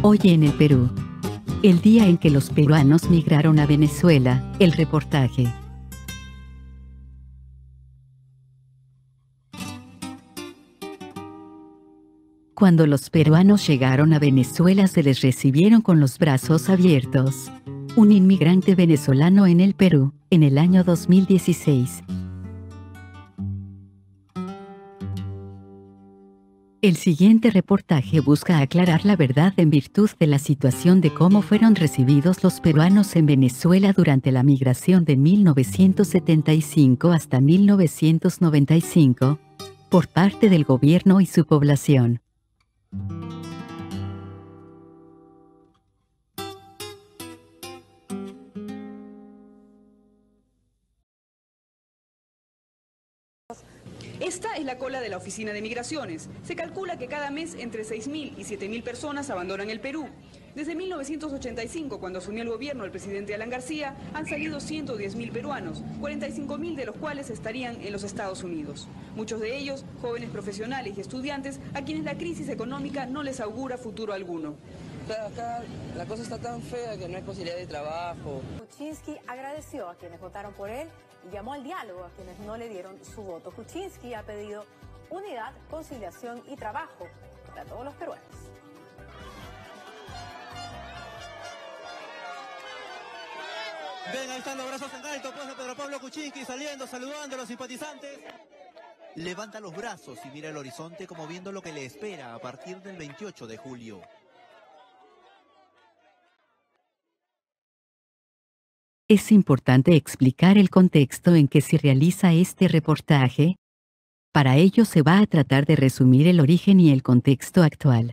Hoy en el Perú. El día en que los peruanos migraron a Venezuela, el reportaje. Cuando los peruanos llegaron a Venezuela se les recibieron con los brazos abiertos. Un inmigrante venezolano en el Perú, en el año 2016. El siguiente reportaje busca aclarar la verdad en virtud de la situación de cómo fueron recibidos los peruanos en Venezuela durante la migración de 1975 hasta 1995, por parte del gobierno y su población. Esta es la cola de la Oficina de Migraciones. Se calcula que cada mes entre 6.000 y 7.000 personas abandonan el Perú. Desde 1985, cuando asumió el gobierno el presidente Alan García, han salido 110.000 peruanos, 45.000 de los cuales estarían en los Estados Unidos. Muchos de ellos, jóvenes profesionales y estudiantes, a quienes la crisis económica no les augura futuro alguno. Acá la cosa está tan fea que no hay posibilidad de trabajo. Kuczynski agradeció a quienes votaron por él y llamó al diálogo a quienes no le dieron su voto. Kuczynski ha pedido unidad, conciliación y trabajo para todos los peruanos. Ven, ahí están los brazos en alto, pues, de Pedro Pablo Kuczynski saliendo, saludando a los simpatizantes. Levanta los brazos y mira el horizonte como viendo lo que le espera a partir del 28 de julio. Es importante explicar el contexto en que se realiza este reportaje. Para ello se va a tratar de resumir el origen y el contexto actual.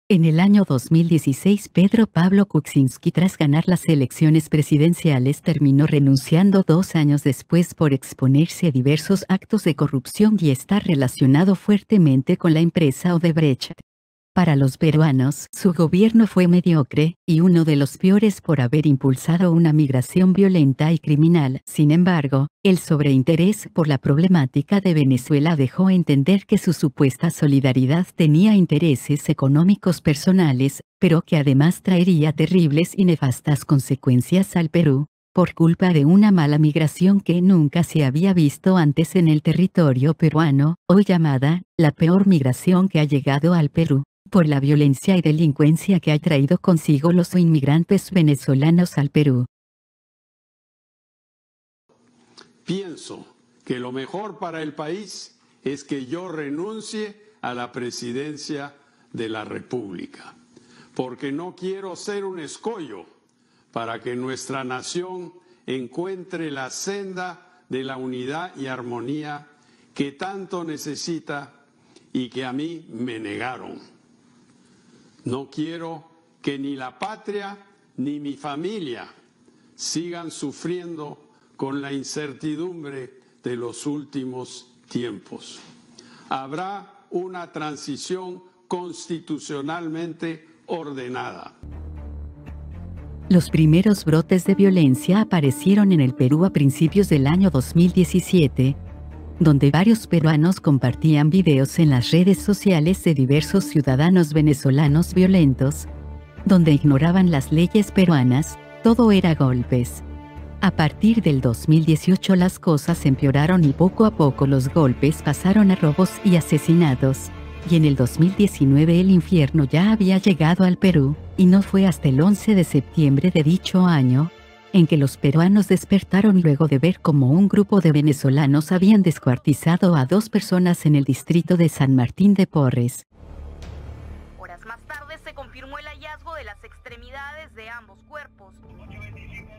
En el año 2016, Pedro Pablo Kuczynski, tras ganar las elecciones presidenciales, terminó renunciando 2 años después por exponerse a diversos actos de corrupción y estar relacionado fuertemente con la empresa Odebrecht. Para los peruanos, su gobierno fue mediocre, y uno de los peores por haber impulsado una migración violenta y criminal. Sin embargo, el sobreinterés por la problemática de Venezuela dejó entender que su supuesta solidaridad tenía intereses económicos personales, pero que además traería terribles y nefastas consecuencias al Perú, por culpa de una mala migración que nunca se había visto antes en el territorio peruano, hoy llamada, la peor migración que ha llegado al Perú, por la violencia y delincuencia que ha traído consigo los inmigrantes venezolanos al Perú. Pienso que lo mejor para el país es que yo renuncie a la presidencia de la República, porque no quiero ser un escollo para que nuestra nación encuentre la senda de la unidad y armonía que tanto necesita y que a mí me negaron. No quiero que ni la patria ni mi familia sigan sufriendo con la incertidumbre de los últimos tiempos. Habrá una transición constitucionalmente ordenada. Los primeros brotes de violencia aparecieron en el Perú a principios del año 2017, donde varios peruanos compartían videos en las redes sociales de diversos ciudadanos venezolanos violentos, donde ignoraban las leyes peruanas. Todo era golpes. A partir del 2018 las cosas empeoraron y poco a poco los golpes pasaron a robos y asesinatos, y en el 2019 el infierno ya había llegado al Perú, y no fue hasta el 11 de septiembre de dicho año, en que los peruanos despertaron luego de ver cómo un grupo de venezolanos habían descuartizado a 2 personas en el distrito de San Martín de Porres. Horas más tarde se confirmó el hallazgo de las extremidades de ambos cuerpos.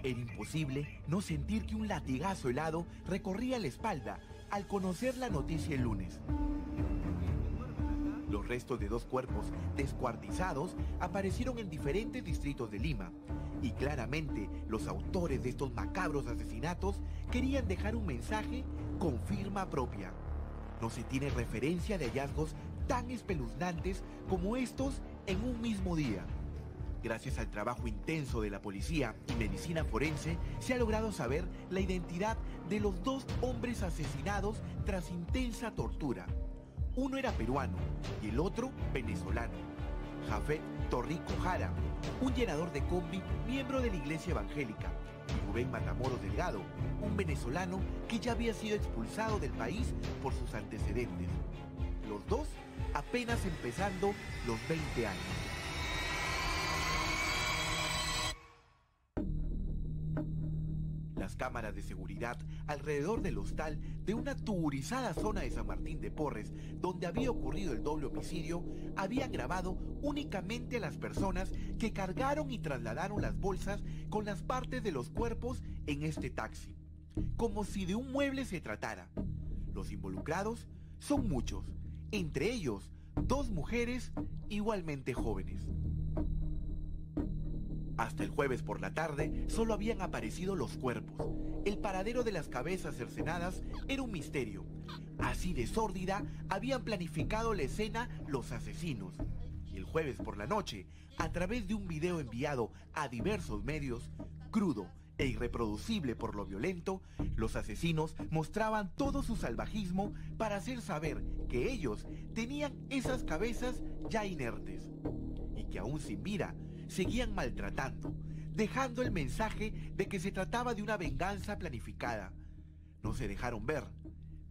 Era imposible no sentir que un latigazo helado recorría la espalda al conocer la noticia el lunes. Los restos de 2 cuerpos descuartizados aparecieron en diferentes distritos de Lima, y claramente los autores de estos macabros asesinatos querían dejar un mensaje con firma propia. No se tiene referencia de hallazgos tan espeluznantes como estos en un mismo día. Gracias al trabajo intenso de la policía y medicina forense, se ha logrado saber la identidad de los 2 hombres asesinados tras intensa tortura. Uno era peruano y el otro venezolano. Jafet Torrico Jara, un llenador de combi miembro de la Iglesia Evangélica, y Rubén Matamoros Delgado, un venezolano que ya había sido expulsado del país por sus antecedentes. Los dos apenas empezando los 20 años. Las cámaras de seguridad alrededor del hostal de una tugurizada zona de San Martín de Porres, donde había ocurrido el doble homicidio, habían grabado únicamente a las personas que cargaron y trasladaron las bolsas con las partes de los cuerpos en este taxi, como si de un mueble se tratara. Los involucrados son muchos, entre ellos 2 mujeres igualmente jóvenes. Hasta el jueves por la tarde solo habían aparecido los cuerpos. El paradero de las cabezas cercenadas era un misterio. Así de sórdida habían planificado la escena los asesinos. Y el jueves por la noche, a través de un video enviado a diversos medios, crudo e irreproducible por lo violento, los asesinos mostraban todo su salvajismo para hacer saber que ellos tenían esas cabezas ya inertes y que aún sin vida seguían maltratando, dejando el mensaje de que se trataba de una venganza planificada. No se dejaron ver,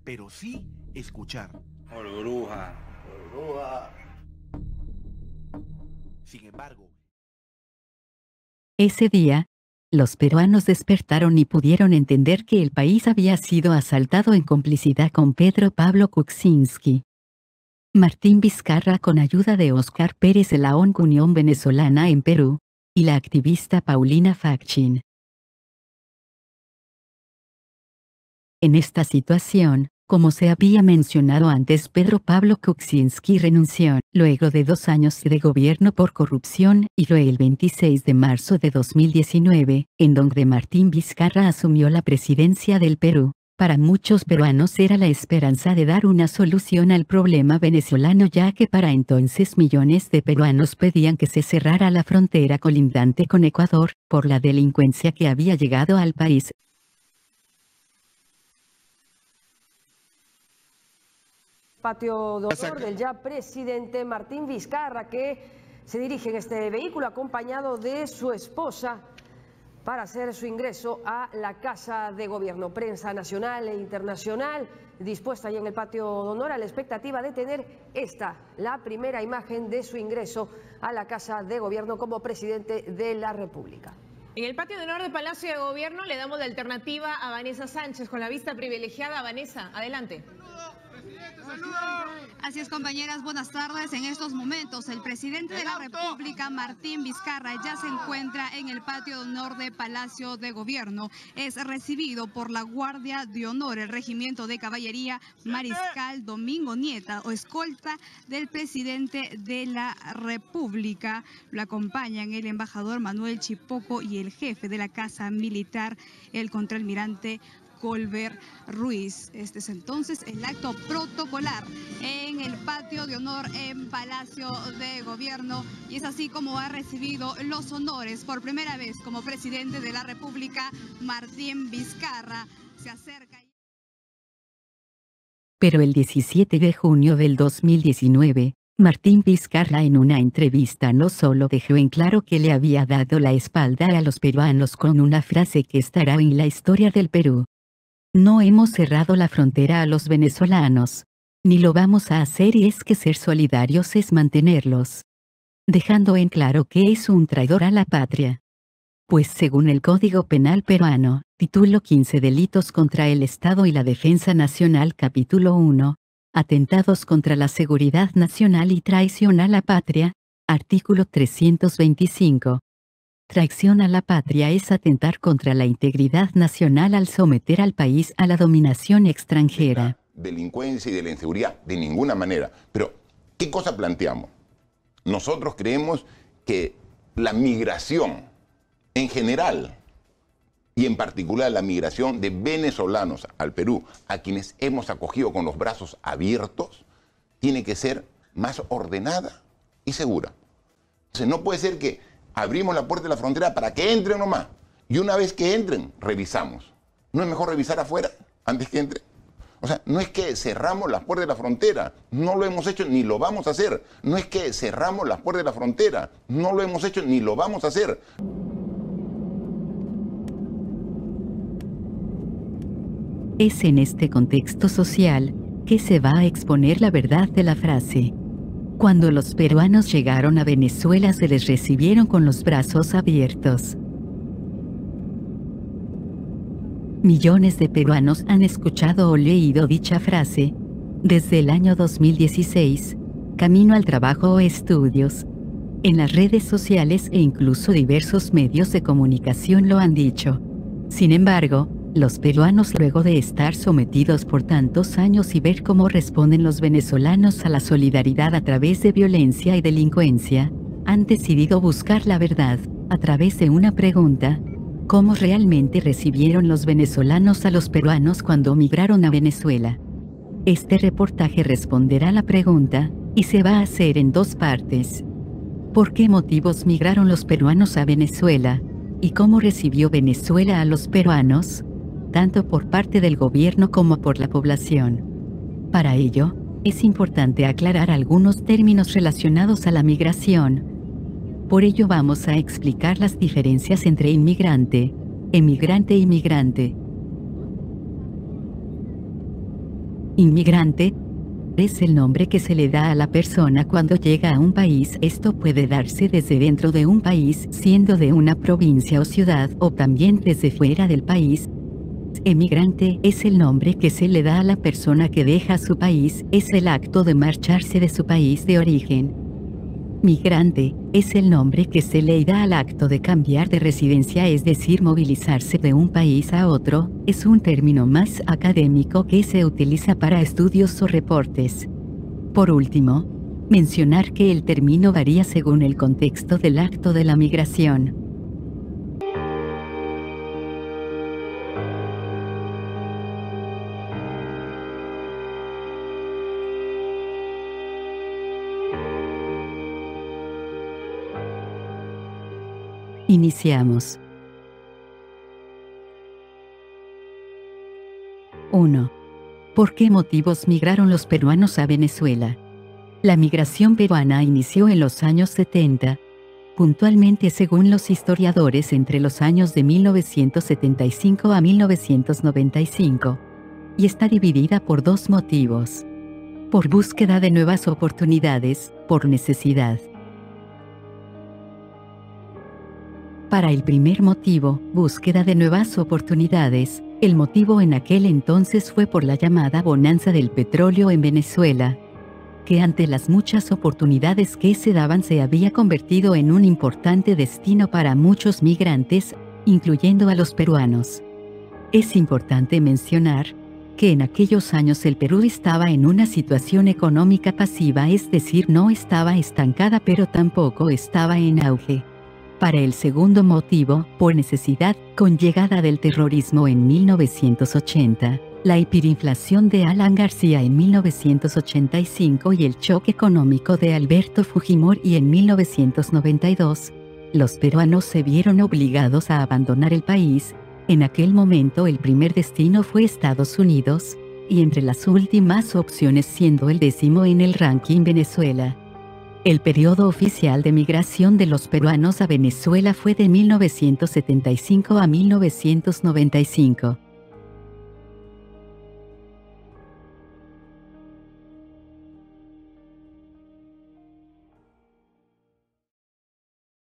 pero sí escuchar. Por bruja, por bruja. Sin embargo, ese día, los peruanos despertaron y pudieron entender que el país había sido asaltado en complicidad con Pedro Pablo Kuczynski. Martín Vizcarra, con ayuda de Óscar Pérez de la ONG Unión Venezolana en Perú, y la activista Paulina Fachin. En esta situación, como se había mencionado antes, Pedro Pablo Kuczynski renunció, luego de 2 años de gobierno por corrupción, y fue el 26 de marzo de 2019, en donde Martín Vizcarra asumió la presidencia del Perú. Para muchos peruanos era la esperanza de dar una solución al problema venezolano, ya que para entonces millones de peruanos pedían que se cerrara la frontera colindante con Ecuador, por la delincuencia que había llegado al país. Patio de honor del ya presidente Martín Vizcarra, que se dirige en este vehículo acompañado de su esposa para hacer su ingreso a la Casa de Gobierno. Prensa nacional e internacional dispuesta ya en el patio de honor a la expectativa de tener la primera imagen de su ingreso a la Casa de Gobierno como presidente de la República. En el patio de honor del Palacio de Gobierno le damos la alternativa a Vanessa Sánchez con la vista privilegiada. Vanessa, adelante. Así es, compañeras, buenas tardes. En estos momentos, el presidente de la República, Martín Vizcarra, ya se encuentra en el patio de honor del Palacio de Gobierno. Es recibido por la Guardia de Honor, el Regimiento de Caballería Mariscal Domingo Nieta, o escolta del presidente de la República. Lo acompañan el embajador Manuel Chipoco y el jefe de la Casa Militar, el contraalmirante Colbert Ruiz. Este es entonces el acto protocolar en el patio de honor en Palacio de Gobierno, y es así como ha recibido los honores por primera vez como presidente de la República Martín Vizcarra. Se acerca. Pero el 17 de junio del 2019, Martín Vizcarra en una entrevista no solo dejó en claro que le había dado la espalda a los peruanos con una frase que estará en la historia del Perú: no hemos cerrado la frontera a los venezolanos, ni lo vamos a hacer, y es que ser solidarios es mantenerlos. Dejando en claro que es un traidor a la patria. Pues según el Código Penal peruano, título 15, delitos contra el Estado y la defensa nacional, capítulo 1, atentados contra la seguridad nacional y traición a la patria, artículo 325. Traición a la patria es atentar contra la integridad nacional al someter al país a la dominación extranjera. Delincuencia y de la inseguridad, de ninguna manera. Pero, ¿qué cosa planteamos? Nosotros creemos que la migración en general, y en particular la migración de venezolanos al Perú, a quienes hemos acogido con los brazos abiertos, tiene que ser más ordenada y segura. Entonces, no puede ser que abrimos la puerta de la frontera para que entren nomás, y una vez que entren, revisamos. ¿No es mejor revisar afuera antes que entren? O sea, no es que cerramos las puertas de la frontera, no lo hemos hecho ni lo vamos a hacer. No es que cerramos las puertas de la frontera, no lo hemos hecho ni lo vamos a hacer. Es en este contexto social que se va a exponer la verdad de la frase. Cuando los peruanos llegaron a Venezuela se les recibieron con los brazos abiertos. Millones de peruanos han escuchado o leído dicha frase desde el año 2016, camino al trabajo o estudios. En las redes sociales e incluso diversos medios de comunicación lo han dicho. Sin embargo, los peruanos, luego de estar sometidos por tantos años y ver cómo responden los venezolanos a la solidaridad a través de violencia y delincuencia, han decidido buscar la verdad a través de una pregunta: ¿cómo realmente recibieron los venezolanos a los peruanos cuando migraron a Venezuela? Este reportaje responderá la pregunta y se va a hacer en dos partes. ¿Por qué motivos migraron los peruanos a Venezuela? ¿Y cómo recibió Venezuela a los peruanos, tanto por parte del gobierno como por la población? Para ello, es importante aclarar algunos términos relacionados a la migración. Por ello vamos a explicar las diferencias entre inmigrante, emigrante y migrante. Inmigrante es el nombre que se le da a la persona cuando llega a un país. Esto puede darse desde dentro de un país, siendo de una provincia o ciudad, o también desde fuera del país. Emigrante es el nombre que se le da a la persona que deja su país, es el acto de marcharse de su país de origen. Migrante es el nombre que se le da al acto de cambiar de residencia, es decir, movilizarse de un país a otro. Es un término más académico que se utiliza para estudios o reportes. Por último, mencionar que el término varía según el contexto del acto de la migración. Iniciamos. 1. ¿Por qué motivos migraron los peruanos a Venezuela? La migración peruana inició en los años 70, puntualmente según los historiadores entre los años de 1975 a 1995, y está dividida por dos motivos: por búsqueda de nuevas oportunidades, por necesidad. Para el primer motivo, búsqueda de nuevas oportunidades, el motivo en aquel entonces fue por la llamada bonanza del petróleo en Venezuela, que ante las muchas oportunidades que se daban se había convertido en un importante destino para muchos migrantes, incluyendo a los peruanos. Es importante mencionar que en aquellos años el Perú estaba en una situación económica pasiva, es decir, no estaba estancada pero tampoco estaba en auge. Para el segundo motivo, por necesidad, con llegada del terrorismo en 1980, la hiperinflación de Alan García en 1985 y el choque económico de Alberto Fujimori en 1992, los peruanos se vieron obligados a abandonar el país. En aquel momento el primer destino fue Estados Unidos, y entre las últimas opciones siendo el 10º en el ranking Venezuela. El periodo oficial de migración de los peruanos a Venezuela fue de 1975 a 1995.